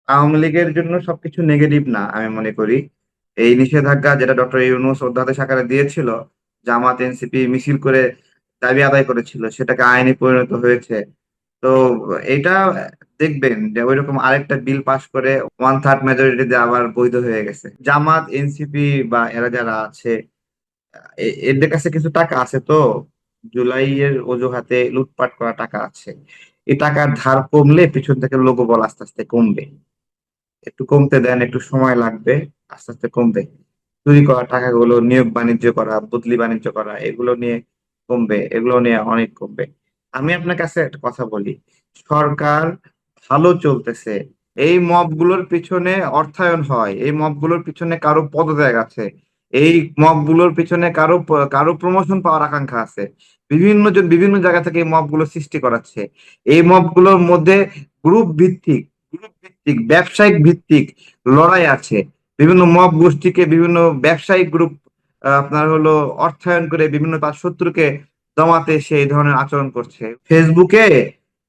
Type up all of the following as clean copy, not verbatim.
আওয়ামী লীগের জন্য সবকিছু নেগেটিভ না, আমি মনে করি। এই নিষেধাজ্ঞা যেটা ডক্টর ইউনূস অধ্যাদেশ আকারে দিয়েছিল, জামাত এনসিপি মিছিল করে দাবি আদায় করেছিল, সেটাকে আইনে পরিণত হয়েছে। তো এটা দেখবেন যে ওইরকম আরেকটা বিল পাশ করে 1/3 মেজরিটিতে আবার বৈধ হয়ে গেছে। জামাত এনসিপি বা এরা যারা আছে, এদের কাছে কিছু টাকা আছে তো, জুলাইয়ের অজুহাতে লুটপাট করা টাকা আছে। এই টাকার ধার কমলে পিছন থেকে লোকবল আস্তে আস্তে কমবে। একটু কমতে দেন, একটু সময় লাগবে, আস্তে আস্তে কমবে। চুরি করা টাকাগুলো নিয়োগ বাণিজ্য করা, বদলি বাণিজ্য করা, এগুলো নিয়ে কমবে, এগুলো নিয়ে অনেক কমবে। আমি আপনার কাছে একটা কথা বলি, সরকার ভালো চলতেছে, এই মব গুলোর পিছনে অর্থায়ন হয়, এই মব গুলোর পিছনে কারো পদত্যাগ আছে, এই মব গুলোর পিছনে কারো প্রমোশন পাওয়ার আকাঙ্ক্ষা আছে। বিভিন্ন জন বিভিন্ন জায়গা থেকে এই মব গুলো সৃষ্টি করাচ্ছে। এই মব গুলোর মধ্যে গ্রুপ ভিত্তিক গ্রুপ ভিত্তিক ব্যবসায়িক ভিত্তিক লড়াই আছে। বিভিন্ন মব গোষ্ঠীকে বিভিন্ন ব্যবসায়িক গ্রুপ আপনার হলো অর্থায়ন করে বিভিন্ন তার শত্রুকে দমাতে সে এই ধরনের আচরণ করছে। ফেসবুকে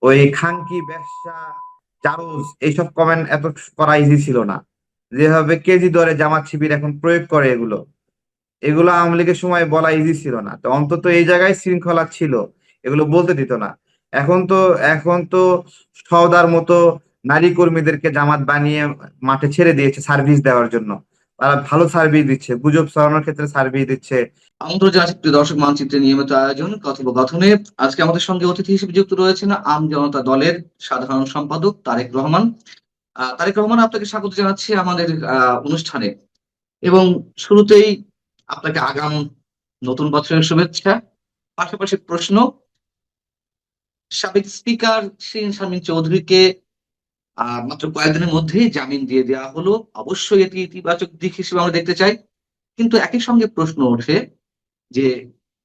ওই খানকি ব্যবসা, চারুজ, এইসব কমেন্ট এত করা ইজি ছিল না। যেভাবে কেজি দরে জামাত শিবির এখন প্রয়োগ করে, এগুলো এগুলো আওয়ামী লীগের সময় বলা ইজি ছিল না। তো অন্তত এই জায়গায় শৃঙ্খলা ছিল, এগুলো বলতে দিত না। এখন তো সওদার মতো নারী কর্মীদেরকে জামাত বানিয়ে মাঠে ছেড়ে দিয়েছে সার্ভিস দেওয়ার জন্য। তারা ভালো সার্ভিস দিচ্ছে, গুজব ছড়ানোর ক্ষেত্রে সার্ভিস দিচ্ছে। আন্তর্জাতিক দর্শক মানচিত্রের নিয়মিত আয়োজন কথোপকথনে আজকে আমাদের সঙ্গে অতিথি হিসেবে যুক্ত রয়েছেন আম জনতা দলের সাধারণ সম্পাদক তারেক রহমান। তারেক রহমান, আপনাকে স্বাগত জানাচ্ছি আমাদের অনুষ্ঠানে। এবং শুরুতেই আপনাকে আগাম নতুন বছরের শুভেচ্ছা। পাশাপাশি প্রশ্ন, সাবেক স্পিকার শিরীন শারমিন চৌধুরীকে মাত্র কয়েকদিনের মধ্যেই জামিন দিয়ে দেওয়া হলো। অবশ্যই এটি ইতিবাচক দিক হিসেবে আমরা দেখতে চাই, কিন্তু একই সঙ্গে প্রশ্ন ওঠে যে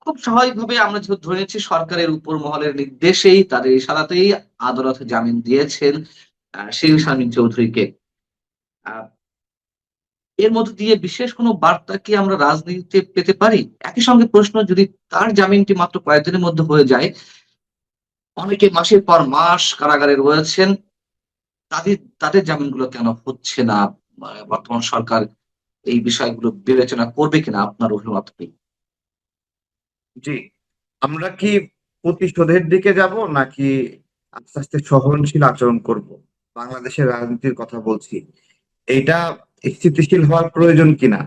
খুব স্বাভাবিকভাবে আমরা যেহেতু ধরে নিচ্ছি সরকারের উপর মহলের নির্দেশেই, তাদের ইশারাতেই আদালত জামিন দিয়েছেন শিরীন শারমিন চৌধুরীকে। আহ, এর মধ্যে দিয়ে বিশেষ কোনো বার্তা কি আমরা রাজনীতিতে পেতে পারি? একই সঙ্গে প্রশ্ন, যদি তার জামিনটি মাত্র কয়েকদিনের মধ্যে হয়ে যায়, অনেকে মাসের পর মাস কারাগারে রয়েছেন, তাদের তাদের জামিনগুলো কেন হচ্ছে না? বর্তমান সরকার এই বিষয়গুলো বিবেচনা করবে কিনা, আপনার অভিমত কি? জি, আমরা কি প্রতিশোধের দিকে যাব, নাকি আস্তে আস্তে সহনশীল আচরণ করব? বাংলাদেশের রাজনীতির কথা বলছি। এইটা স্থিতিশীল হওয়ার প্রয়োজন কিনা,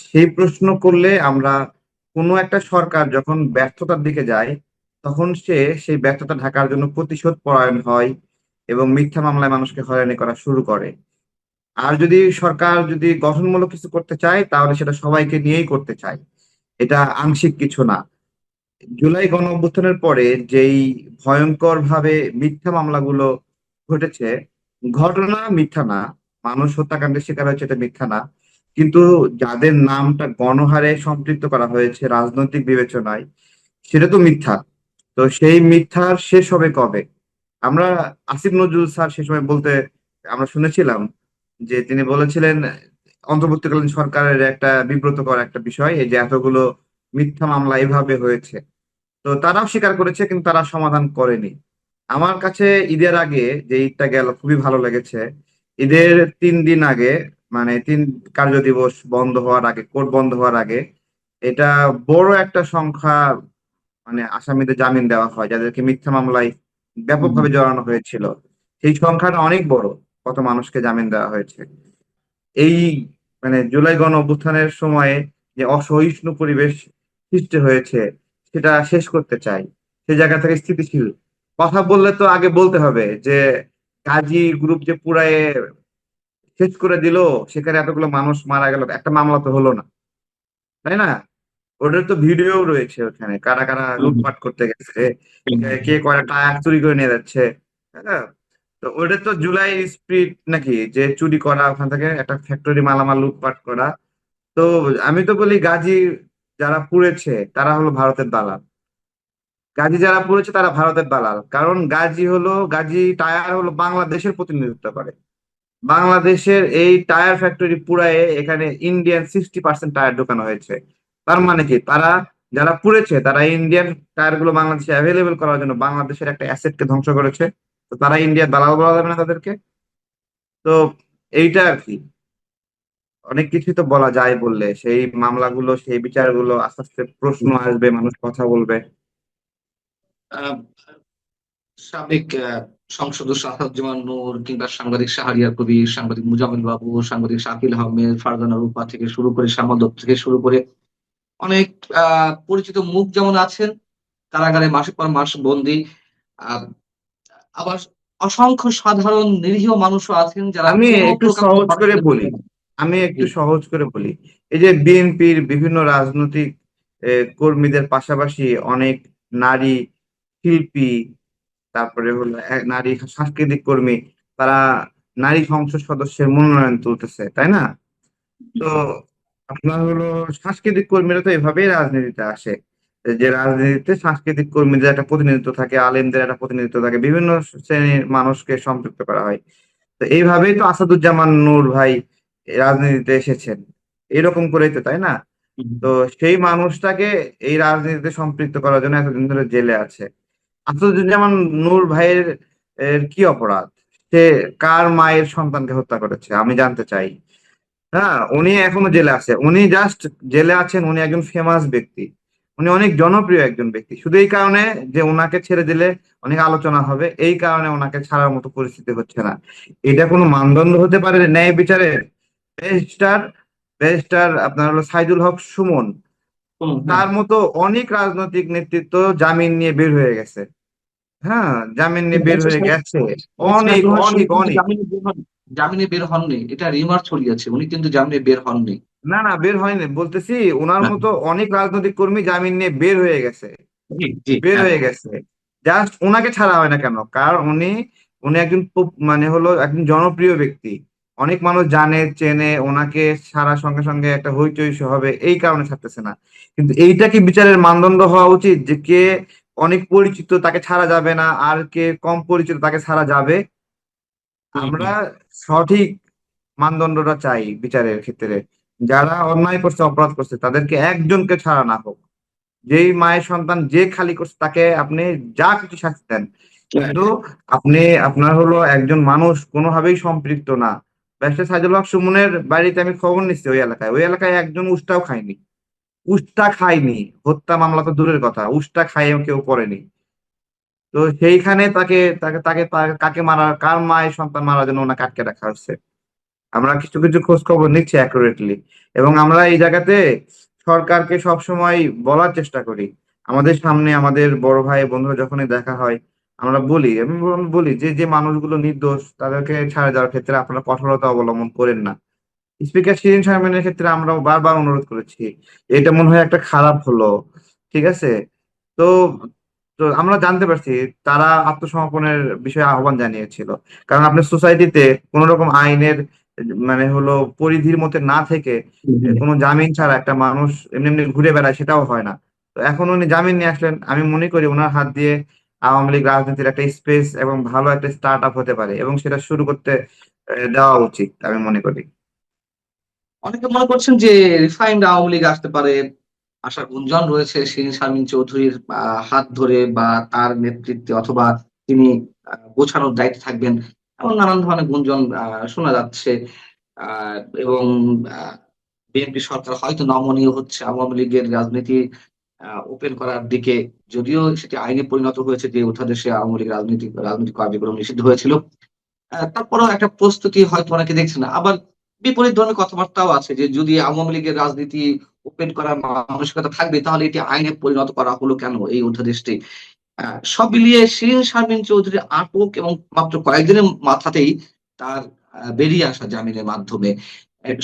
সেই প্রশ্ন করলে আমরা, কোনো একটা সরকার যখন ব্যর্থতার দিকে যায়, তখন সে সেই ব্যর্থতা ঢাকার জন্য প্রতিশোধ পরায়ণ হয় এবং মিথ্যা মামলায় মানুষকে হয়রানি করা শুরু করে। আর যদি সরকার যদি গঠনমূলক কিছু করতে চায়, তাহলে সেটা সবাইকে নিয়েই করতে চায়, এটা আংশিক কিছু না। জুলাই গণ অভ্যুত্থানের পরে যেই ভয়ঙ্কর ভাবে মিথ্যা মামলাগুলো ঘটেছে, ঘটনা মিথ্যা না, মানুষ হত্যাকাণ্ডের শিকার হয়েছে, এটা মিথ্যা না, কিন্তু যাদের নামটা গণহারে সম্পৃক্ত করা হয়েছে রাজনৈতিক বিবেচনায়, সেটা তো মিথ্যা। তো সেই মিথ্যার শেষ হবে কবে? আমরা আসিফ নজরুল স্যার সে সময় বলতে আমরা শুনেছিলাম যে তিনি বলেছিলেন অন্তর্বর্তীকালীন সরকারের একটা বিব্রতকর একটা বিষয়, এই যে এতগুলো মিথ্যা মামলা এইভাবে হয়েছে। তো তারাও স্বীকার করেছে, কিন্তু তারা সমাধান করেনি। আমার কাছে ঈদের আগে যে ঈদটা গেল খুবই ভালো লেগেছে। ঈদের 3 দিন আগে, মানে 3 কার্য দিবস বন্ধ হওয়ার আগে, কোর্ট বন্ধ হওয়ার আগে, এটা বড় একটা সংখ্যা, মানে আসামিদের জামিন দেওয়া হয় যাদেরকে মিথ্যা মামলায় ব্যাপকভাবে জড়ানো হয়েছিল। সেই সংখ্যাটা অনেক বড়, কত মানুষকে জামিন দেওয়া হয়েছে। এই মানে জুলাই গণ অভ্যুত্থানের সময়ে যে অসহিষ্ণু পরিবেশ সৃষ্টি হয়েছে, সেটা শেষ করতে চাই। সেই জায়গা থেকে স্থিতিশীল কথা বললে তো আগে বলতে হবে যে গাজী গ্রুপ যে পুরায় শেষ করে দিল, সেখানে এতগুলো মানুষ মারা গেল, একটা মামলা তো হলো না, তাই না? ওদের তো ভিডিও রয়েছে ওখানে, কারা কারা লুটপাট করতে গেছে, কে কয়টা টায়ার চুরি করে নিয়ে যাচ্ছে। হ্যাঁ, তো ওটা তো জুলাই স্প্রিট নাকি, যে চুরি করা, ওখান থেকে একটা ফ্যাক্টরি মালামাল লুটপাট করা। তো আমি তো বলি গাজী যারা পুড়েছে তারা হলো ভারতের দালাল। গাজী যারা পুড়েছে তারা ভারতের দালাল, কারণ গাজী টায়ার হলো বাংলাদেশের প্রতিনিধিত্ব করে। বাংলাদেশের এই টায়ার ফ্যাক্টরি পুরায়ে এখানে ইন্ডিয়ান 60% টায়ার ঢোকানো হয়েছে। তার মানে কি, তারা যারা পুড়েছে তারা ইন্ডিয়ান টায়ার গুলো বাংলাদেশে অ্যাভেলেবেল করার জন্য বাংলাদেশের একটা অ্যাসেটকে ধ্বংস করেছে। তো তারা ইন্ডিয়ার দালাল বলা যাবে না তাদেরকে? তো এইটা আর কি, অনেক কিছু তো বলা যায় বললে, সেই মামলাগুলো সেই বিচারগুলো আস্তে আস্তে প্রশ্ন আসবে, মানুষ কথা বলবে। আহ, সাবেক সংসদ সদস্য আসাদুজ্জামান নূর কিংবা সাংবাদিক শাহরিয়ার কবির, সাংবাদিক মুজামিল বাবু, সাংবাদিক শাকিল আহমেদ, ফারজানা রূপা থেকে শুরু করে শ্যামল দত্ত থেকে শুরু করে অনেক পরিচিত মুখ যেমন আছেন কারাগারে মাসের পর মাস বন্দী, আহ, আবার অসংখ্য সাধারণ নিরীহ মানুষও আছেন যারা আমি কোনো একটু প্রকার সহজ করে ধর্ষণের বলি, শিকার। আমি জি। একটু সহজ করে বলি। এই যে বিএনপির বিভিন্ন রাজনৈতিক কর্মীদের পাশাপাশি অনেক নারী শিল্পী, তারপরে হলো নারী সাংস্কৃতিক কর্মী, তারা নারী সংসদ সদস্যের মনোনয়ন তুলতেছে, তাই না? তো আপনার হলো সাংস্কৃতিক কর্মীরা তো এভাবেই রাজনীতিতে আসে, যে রাজনীতিতে সাংস্কৃতিক কর্মীদের একটা প্রতিনিধিত্ব থাকে, আলেমদের একটা প্রতিনিধিত্ব থাকে, বিভিন্ন শ্রেণীর মানুষকে সম্পৃক্ত করা হয়। তো এইভাবেই তো আসাদুজ্জামান নূর ভাই রাজনীতিতে এসেছেন, এরকম করেই তো, তাই না? তো সেই মানুষটাকে এই রাজনীতিতে সম্পৃক্ত করার জন্য এতদিন ধরে জেলে আছে। আসাদুজ্জামান নূর ভাইয়ের কি অপরাধ? সে কার মায়ের সন্তানকে হত্যা করেছে আমি জানতে চাই। হ্যাঁ, উনি এখনো জেলে আছে, উনি জাস্ট জেলে আছেন, উনি একজন ফেমাস ব্যক্তি, উনি অনেক জনপ্রিয় একজন ব্যক্তি, শুধু এই কারণে যে ওনাকে ছেড়ে দিলে অনেক আলোচনা হবে, এই কারণে ওনাকে ছাড়ার মতো পরিস্থিতি হচ্ছে না। এটা কোনো মানদণ্ড হতে পারে ন্যায় বিচারের? ব্যারিস্টার ব্যারিস্টার আপনার হলো সাইদুল হক সুমন, হ্যাঁ, তার মতো অনেক রাজনৈতিক নেতৃত্ব জামিন নিয়ে বের হয়ে গেছে। হ্যাঁ, জামিন নিয়ে বের হয়ে গেছে, অনেক সাইদুল হক অনেক সুমন কিন্তু অনেক। জামিনে বের হননি, এটা রিমার্ক ছড়িয়েছে, উনি কিন্তু জামিনে বের হননি। না না, বের হয়নি বলতেছি, ওনার হ্যাঁ, মতো অনেক রাজনৈতিক কর্মী জামিন নিয়ে বের হয়ে গেছে, জি জি, বের হ্যাঁ হয়ে গেছে। জাস্ট ওনাকে ছাড়া হয় না কেন? কারণ উনি উনি একজন মানে হলো একজন জনপ্রিয় ব্যক্তি, অনেক মানুষ জানে চেনে ওনাকে, ছাড়ার সঙ্গে সঙ্গে একটা হইচই হবে, এই কারণে ছাড়তেছে না। কিন্তু এইটা কি বিচারের মানদণ্ড হওয়া উচিত যে কে অনেক পরিচিত তাকে ছাড়া যাবে না, আর কে কম পরিচিত তাকে ছাড়া যাবে? হুম, আমরা হুম। সঠিক মানদণ্ডটা চাই বিচারের ক্ষেত্রে। যারা অন্যায় করছে, অপরাধ করছে, তাদেরকে একজনকে ছাড়া না হোক। যেই মায়ের সন্তান যে খালি করছে তাকে আপনি যা কিছু শাস্তি দেন, হ্যাঁ, কিন্তু আপনি আপনার হলো একজন মানুষ কোনোভাবেই সম্পৃক্ত না। ব্যারিস্টার সাইদুল হক সুমনের বাড়িতে আমি খবর নিচ্ছি, ওই এলাকায় একজন উষ্টাও খায়নি, উষ্টা খায়নি। হত্যা মামলা তো দূরের কথা, উষ্টা খাইয়ে কেউ পড়েনি। তো সেইখানে তাকে তাকে তাকে কাকে মারা, কার মায়ের সন্তান মারার জন্য ওনাকে আটকে রাখা হচ্ছে। আমরা কিছু কিছু খোঁজ খবর নিচ্ছি অ্যাকুরেটলি, এবং আমরা এই জায়গাতে সরকারকে সব সময় বলার চেষ্টা করি। আমাদের সামনে আমাদের বড় ভাই বন্ধুরা যখনই দেখা হয়, আমরা বলি, আমি বলি যে যে মানুষগুলো নির্দোষ তাদেরকে ছাড়া যাওয়ার ক্ষেত্রে আপনারা কঠোরতা অবলম্বন করেন না। স্পিকার শিরীন শারমিনের ক্ষেত্রে আমরাও বারবার অনুরোধ করেছি, এটা মনে হয় একটা খারাপ হলো, ঠিক আছে? তো তো আমরা জানতে পারছি তারা আত্মসমর্পণের বিষয়ে আহ্বান জানিয়েছিল, কারণ আপনার সোসাইটিতে কোন রকম আইনের মানে হলো পরিধির মধ্যে না থেকে হুম, হুম। কোনো জামিন ছাড়া একটা মানুষ এমনি এমনি ঘুরে বেড়ায়, সেটাও হয় না। তো এখন উনি জামিন নিয়ে আসলেন, আমি মনে করি ওনার হাত দিয়ে আওয়ামী লীগ রাজনীতির একটা স্পেস এবং ভালো একটা স্টার্ট আপ হতে পারে, এবং সেটা শুরু করতে দেওয়া উচিত আমি মনে করি। অনেকে মনে করছেন যে রিফাইন্ড আওয়ামী লীগ আসতে পারে, আশার গুঞ্জন রয়েছে শিরীন শারমিন চৌধুরীর হাত ধরে বা তার নেতৃত্বে, অথবা তিনি গোছানোর দায়িত্বে থাকবেন, এমন নানান ধরনের গুঞ্জন শোনা যাচ্ছে। আহ, এবং বিএনপি সরকার হয়তো নমনীয় হচ্ছে আওয়ামী লীগের রাজনীতি ওপেন করার দিকে, যদিও সেটি আইনে পরিণত হয়েছে যে অধ্যাদেশে আওয়ামী লীগ রাজনৈতিক কার্যক্রম নিষিদ্ধ হয়েছিল। তারপরেও একটা প্রস্তুতি হয়তো অনেকে দেখছে না। আবার বিপরীত ধর্মী কথাবার্তাও আছে যে যদি আওয়ামী লীগের রাজনীতি ওপেন করার মানসিকতা থাকবে তাহলে এটি আইনে পরিণত করা হলো কেন এই অধ্যাদেশটি। সব মিলিয়ে শিরীন শারমিন চৌধুরী আটক এবং মাত্র কয়েকদিনের মাথাতেই তার বেরিয়ে আসা জামিনের মাধ্যমে,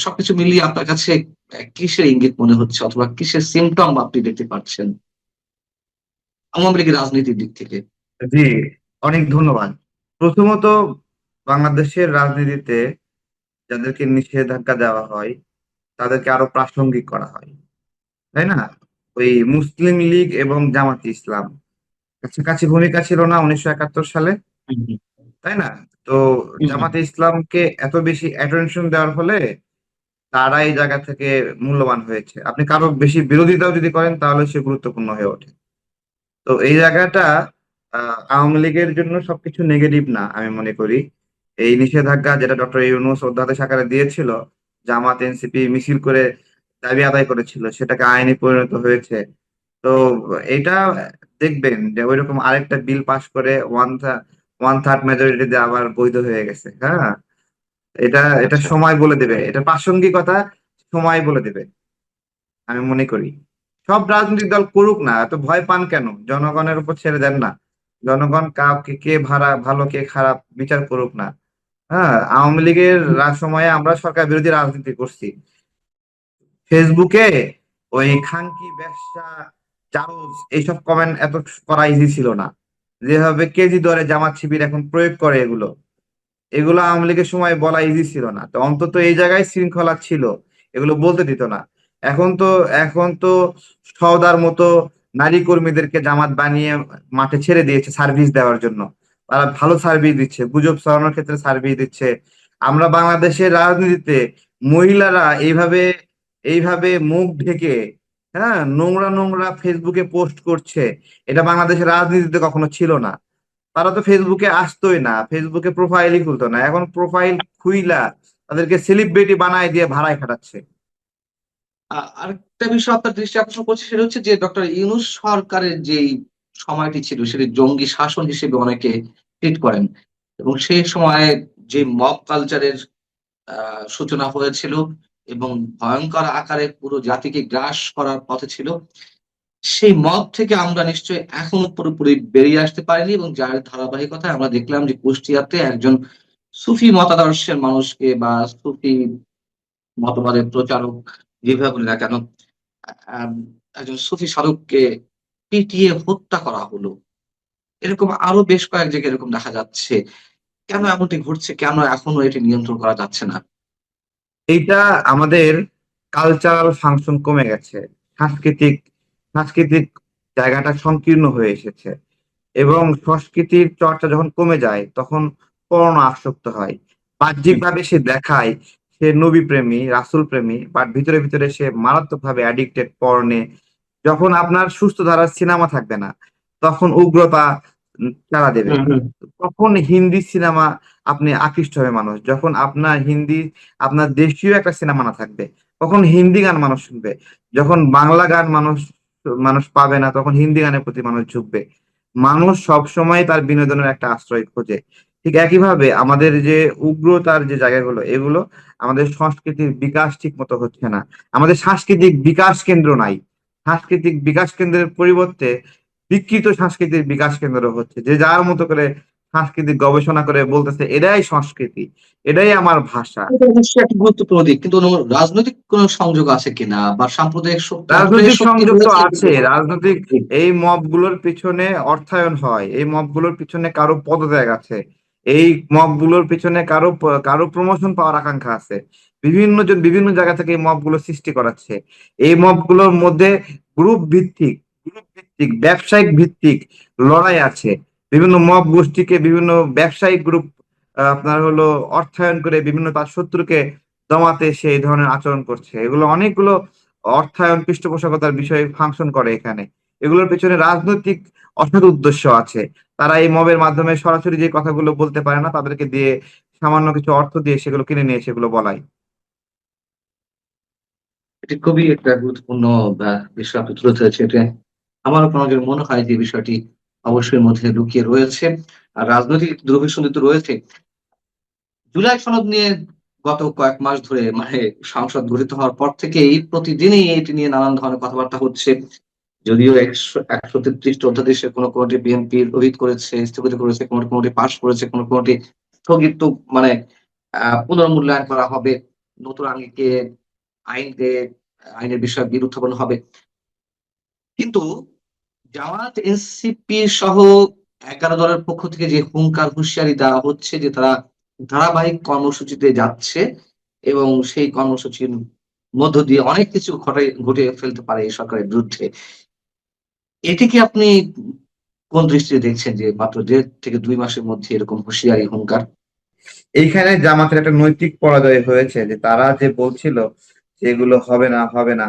সবকিছু মিলিয়ে আপনার কাছে কিসের ইঙ্গিত মনে হচ্ছে অথবা কিসের সিমটম আপনি দেখতে পাচ্ছেন আওয়ামী লীগের রাজনীতির দিক থেকে? জি, অনেক ধন্যবাদ। প্রথমত, বাংলাদেশের রাজনীতিতে যাদেরকে নিষেধাজ্ঞা দেওয়া হয় তাদেরকে আরো প্রাসঙ্গিক করা হয়, তাই না? ওই মুসলিম লীগ এবং জামাতে ইসলাম কাছাকাছি ভূমিকা ছিল না 1971 সালে, হুম, তাই না? তো হুম, হুম। জামাতে ইসলামকে এত বেশি অ্যাটেনশন দেওয়ার ফলে তারা এই জায়গা থেকে মূল্যবান হয়েছে। আপনি কারো বেশি বিরোধিতাও যদি করেন তাহলে সে গুরুত্বপূর্ণ হয়ে ওঠে। তো এই জায়গাটা আওয়ামী লীগের জন্য সবকিছু নেগেটিভ না আমি মনে করি। এই নিষেধাজ্ঞা যেটা ডক্টর ইউনূস অধ্যাদেশ আকারে দিয়েছিল, জামাত এনসিপি মিছিল করে দাবি আদায় করেছিল, সেটাকে আইনে পরিণত হয়েছে। তো এটা দেখবেন যে ওইরকম আরেকটা বিল পাশ করে ওয়ান থার্ড মেজরিটিতে আবার বৈধ হয়ে গেছে। হ্যাঁ, এটা এটা আচ্ছা। সময় বলে দেবে, এটা প্রাসঙ্গিকতা সময় বলে দেবে আমি মনে করি। সব রাজনৈতিক দল করুক না, এত ভয় পান কেন? জনগণের উপর ছেড়ে দেন না। জনগণ কাউকে কে ভালো কে খারাপ বিচার করুক না। হ্যাঁ, আওয়ামী লীগের সময়ে আমরা সরকার বিরোধী রাজনীতি করছি। ফেসবুকে ওই খানকি ব্যবসা, চারুজ, এইসব কমেন্ট এত করা ইজি ছিল না। যেভাবে কেজি দরে জামাত শিবির এখন প্রয়োগ করে, এগুলো এগুলো আওয়ামী লীগের সময় বলা ইজি ছিল না। তো অন্তত এই জায়গায় শৃঙ্খলা ছিল, এগুলো বলতে দিত না। এখন তো সওদার মতো নারী কর্মীদেরকে জামাত বানিয়ে মাঠে ছেড়ে দিয়েছে সার্ভিস দেওয়ার জন্য। তারা ভালো সার্ভিস দিচ্ছে, গুজব ছড়ানোর ক্ষেত্রে সার্ভিস দিচ্ছে। আমরা বাংলাদেশের রাজনীতিতে মহিলারা এইভাবে এইভাবে মুখ ঢেকে, হ্যাঁ, নোংরা নোংরা ফেসবুকে পোস্ট করছে, এটা বাংলাদেশের রাজনীতিতে কখনো ছিল না। তারা তো ফেসবুকে আসতোই না, ফেসবুকে প্রোফাইলই খুলতো না, এখন প্রোফাইল খুইলা তাদেরকে সেলিব্রিটি বানায় দিয়ে ভাড়ায় খাটাচ্ছে। আরেকটা বিষয় আপনার দৃষ্টি আকর্ষণ করছে, সেটা হচ্ছে যে ডক্টর ইউনূস সরকারের যেই সময়টি ছিল সেটি জঙ্গি শাসন হিসেবে অনেকে ট্রিট করেন, এবং সেই সময়ে যে মব কালচারের সূচনা হয়েছিল এবং ভয়ঙ্কর আকারে পুরো জাতিকে গ্রাস করার পথে ছিল, সেই মব থেকে আমরা নিশ্চয়ই এখনো পুরোপুরি বেরিয়ে আসতে পারিনি, এবং যার ধারাবাহিকতায় আমরা দেখলাম যে কুষ্টিয়াতে একজন সুফি মতাদর্শের মানুষকে বা সুফি মতবাদের প্রচারক, যেভাবে বলি না কেন, আম একজন সুফি সাধককে পিটিয়ে হত্যা করা হলো। এরকম আরো বেশ কয়েক জায়গায় এরকম দেখা যাচ্ছে। কেন এমনটি ঘটছে? কেন এখনো এটি নিয়ন্ত্রণ করা যাচ্ছে না? এইটা আমাদের কালচারাল ফাংশন কমে গেছে, সাংস্কৃতিক সাংস্কৃতিক জায়গাটা সংকীর্ণ হয়ে এসেছে। এবং সংস্কৃতির চর্চা যখন কমে যায় তখন পর্ণ আসক্ত হয়। বাহ্যিক হুম, ভাবে সে দেখায় সে নবী প্রেমী, রাসূল প্রেমী, বাট ভিতরে ভিতরে সে মারাত্মক ভাবে অ্যাডিক্টেড পর্নে। যখন আপনার সুস্থ ধারার সিনেমা থাকবে না, তখন উগ্রতা চালা দেবে। হুম, হুম। তখন হিন্দি সিনেমা আপনি আকৃষ্ট হবে মানুষ, যখন আপনার দেশীয় একটা সিনেমা না থাকবে, তখন হিন্দি গান মানুষ শুনবে। যখন বাংলা গান মানুষ মানুষ পাবে না, তখন হিন্দি গানের প্রতি মানুষ ঝুঁকবে। মানুষ সব সময় তার বিনোদনের একটা আশ্রয় খোঁজে। ঠিক একইভাবে আমাদের যে উগ্রতার যে জায়গাগুলো, এগুলো আমাদের সংস্কৃতির বিকাশ ঠিক মতো হচ্ছে না। আমাদের সাংস্কৃতিক বিকাশ কেন্দ্র নাই। সাংস্কৃতিক বিকাশ কেন্দ্রের পরিবর্তে বিকৃত সাংস্কৃতিক বিকাশ কেন্দ্র হচ্ছে, যে যার মতো করে সাংস্কৃতিক গবেষণা করে বলতেছে এটাই সংস্কৃতি, এটাই আমার ভাষা। এটা অবশ্যই একটা গুরুত্বপূর্ণ দিক। কিন্তু রাজনৈতিক কোন সংযোগ আছে কিনা বা সাম্প্রদায়িক রাজনৈতিক শক্তি সংযোগ তো রয়েছে আছে, কিন্তু। রাজনৈতিক এই মব গুলোর পিছনে অর্থায়ন হয়, এই মব গুলোর পিছনে কারো পদত্যাগ আছে, এই মব গুলোর পিছনে কারো প্রমোশন পাওয়ার আকাঙ্ক্ষা আছে। বিভিন্ন জন বিভিন্ন জায়গা থেকে এই মব গুলো সৃষ্টি করাচ্ছে। এই মব গুলোর মধ্যে গ্রুপ ভিত্তিক ব্যবসায়িক ভিত্তিক লড়াই আছে। বিভিন্ন মব গোষ্ঠীকে বিভিন্ন ব্যবসায়িক গ্রুপ আপনার হলো অর্থায়ন করে বিভিন্ন তার শত্রুকে দমাতে সে এই ধরনের আচরণ করছে। এগুলো অনেকগুলো অর্থায়ন পৃষ্ঠপোষকতার বিষয়ে ফাংশন করে এখানে। এগুলোর পেছনে রাজনৈতিক অসৎ উদ্দেশ্য আছে। তারা এই মবের মাধ্যমে সরাসরি যে কথাগুলো বলতে পারে না, তাদেরকে দিয়ে সামান্য কিছু অর্থ দিয়ে সেগুলো কিনে নিয়ে সেগুলো বলাই। এটি খুবই একটা গুরুত্বপূর্ণ বিষয় আপনি তুলে ধরেছেন। এটা আমারও কেন যেন মনে হয় যে বিষয়টি অবশ্যই এর মধ্যে লুকিয়ে রয়েছে। আর রাজনৈতিক দুরভিসন্ধি তো রয়েছে। জুলাই সনদ নিয়ে গত কয়েক মাস ধরে, মানে সংসদ গঠিত হওয়ার পর থেকেই প্রতিদিনই এটি নিয়ে নানান ধরনের কথাবার্তা হচ্ছে। যদিও ১৩৩ টা অধ্যাদেশের কোনটি বিএনপি রোহিত করেছে, স্থগিত করেছে, কোনটি পাস করেছে, কোনটি স্থগিত, মানে পুনর্মূল্যায়ন করা হবে। নতুন আঙ্গিকে আইনকে আইনের বিষয়ে বিল উত্থাপন হবে। কিন্তু জামায়াত, এনসিপি সহ ১১ দলের পক্ষ থেকে যে হুঙ্কার হুঁশিয়ারি দেওয়া হচ্ছে যে তারা ধারাবাহিক কর্মসূচিতে যাচ্ছে এবং সেই কর্মসূচির মধ্য দিয়ে অনেক কিছু ঘটিয়ে ফেলতে পারে এই সরকারের বিরুদ্ধে। এটিকে আপনি কোন দৃষ্টিতে দেখছেন যে মাত্র ১.৫ থেকে ২ মাসের মধ্যে এরকম হুঁশিয়ারি হুঙ্কার? এইখানে জামাতের একটা নৈতিক পরাজয় হয়েছে, যে তারা যে বলছিল যে এগুলো হবে না হবে না,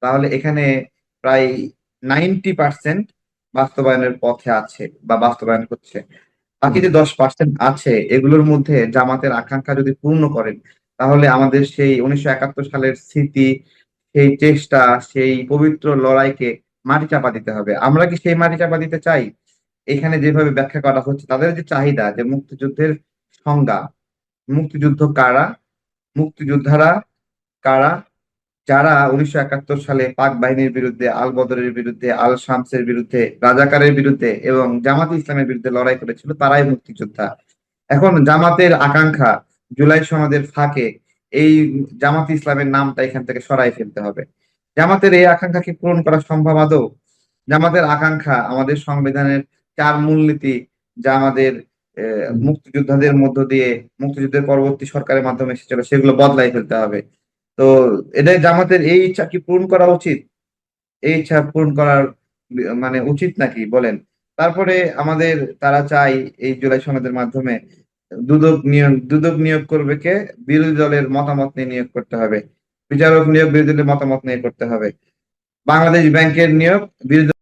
তাহলে এখানে প্রায় 90% বাস্তবায়নের পথে আছে বা বাস্তবায়ন হচ্ছে। বাকি যে 10% আছে এগুলোর মধ্যে জামাতের আকাঙ্ক্ষা যদি পূর্ণ করেন, তাহলে আমাদের সেই 1971 সালের স্মৃতি, সেই চেষ্টা, সেই পবিত্র লড়াইকে মাটি চাপা দিতে হবে। আমরা কি সেই মাটি চাপা দিতে চাই? এখানে যেভাবে ব্যাখ্যা করা হচ্ছে, তাদের যে চাহিদা, যে মুক্তিযুদ্ধের সংজ্ঞা, মুক্তিযুদ্ধ কারা, মুক্তিযোদ্ধারা কারা, যারা 1971 সালে পাক বাহিনীর বিরুদ্ধে, আল বদরের বিরুদ্ধে, আল শামসের বিরুদ্ধে, রাজাকারের বিরুদ্ধে এবং জামাত ইসলামের বিরুদ্ধে লড়াই করেছিল, তারাই মুক্তিযোদ্ধা। এখন জামাতের আকাঙ্ক্ষা, জুলাই সনদের ফাঁকে এই জামাত ইসলামের নামটা এখান থেকে সরাই ফেলতে হবে। জামাতের এই আকাঙ্ক্ষা কি পূরণ করা সম্ভব আদৌ? জামাতের আকাঙ্ক্ষা আমাদের সংবিধানের 4 মূলনীতি, যা আমাদের মুক্তিযোদ্ধাদের মধ্য দিয়ে, মুক্তিযুদ্ধের পরবর্তী সরকারের মাধ্যমে এসেছিল, সেগুলো বদলাই ফেলতে হবে। তো এটাই জামাতের এই ইচ্ছা কি পূরণ করা উচিত? এই ইচ্ছা পূরণ করার মানে উচিত নাকি বলেন? তারপরে আমাদের তারা চাই এই জুলাই সনদের মাধ্যমে দুদক নিয়োগ করবে কে? বিরোধী দলের মতামত নিয়ে নিয়োগ করতে হবে। বিচারক নিয়োগ বিরোধী দলের মতামত নিয়ে করতে হবে। বাংলাদেশ ব্যাংকের নিয়োগ বিরোধী